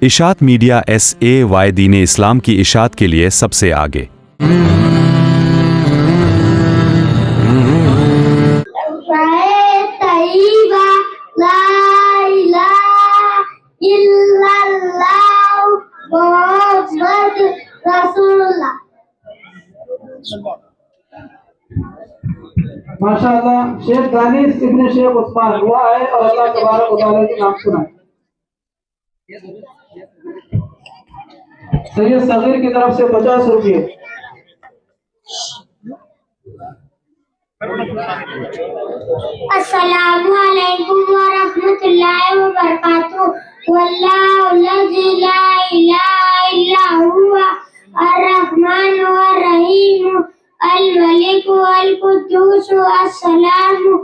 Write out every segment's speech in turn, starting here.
इशात media SAY दीन इस्लाम की इशात के लिए सबसे आगे। माशाअल्लाह, शेख दानिश इब्न शेख उस्मान हुआ है और अल्लाह तबारक व तआला के नाम सुना। सैयद सगीर की तरफ से 50 रुपये। अस्सलामु अलैकुम व रहमतुल्लाहि व बरकातुहू। वल्लाहु लज़ी ला इलाहा इल्ला हुवा अर्रहमानु अर्रहीम अल-मलिकु अल-कुद्दूसु अस्सलामु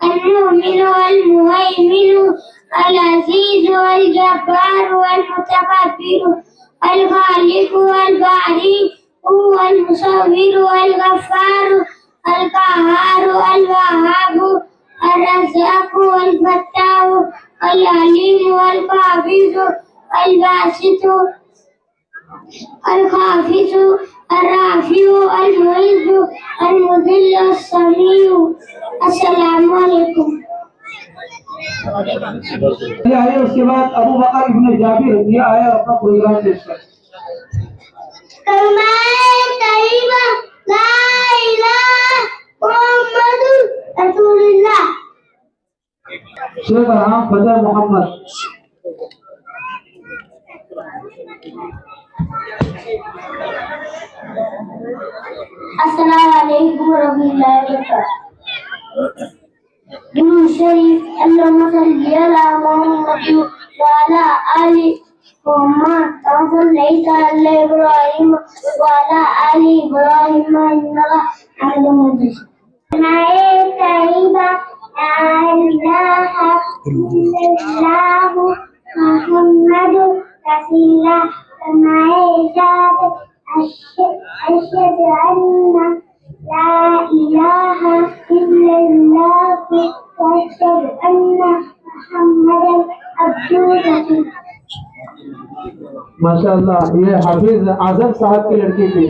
अल-मुमिनु अल-मुहैमिनु अल-अज़ीज़ु अल-जब्बारु अल-मुतकब्बिरु अल-खालिकु अल-बारिउ अल-मुसव्विरु अल-गफ्फारु अल-क़हारु अल-वहाबु अर-रज़्ज़ाक़ु अल-फ़त्ताहु अल-अलीमु अल-क़ाबिज़ु अल-बासितु अल-ख़ाफ़िज़ु अर-राफ़िउ अल-मुइज़्ज़ु अल-मुज़िल्लु अस-समीउ। अस्सलामु अलैकुम। ये आए उसके बाद अबू बकर इब्न जाबिर ये आया अपना प्रोग्राम पेश कर। कलमाए तैयबा ला इलाहा मुहम्मदुर रसूलुल्लाह। शेख राम फजल मोहम्मद। अस्सलामु अलैकुम व रहमतुल्लाहि व बरकातुहू। दुरूद शरीफ। अल्लाहुम्मा सल्लि अला मुहम्मद व अला आलि मुहम्मद कमा सल्लैता अला इब्राहीम व अला आलि इब्राहीम इन्नका हमीदुम मजीद। कलमाए तैयबा ला इलाहा इल्लल्लाह मुहम्मदुर रसूलुल्लाह। कलमाए शहादत अशहदु अन्ना ला इलाहा इल्लल्लाह व अशहदु अन्ना मुहम्मदन अब्दुहु व रसूलुहु। माशाअल्लाह, ये हाफिज आजम साहब की लड़की थी।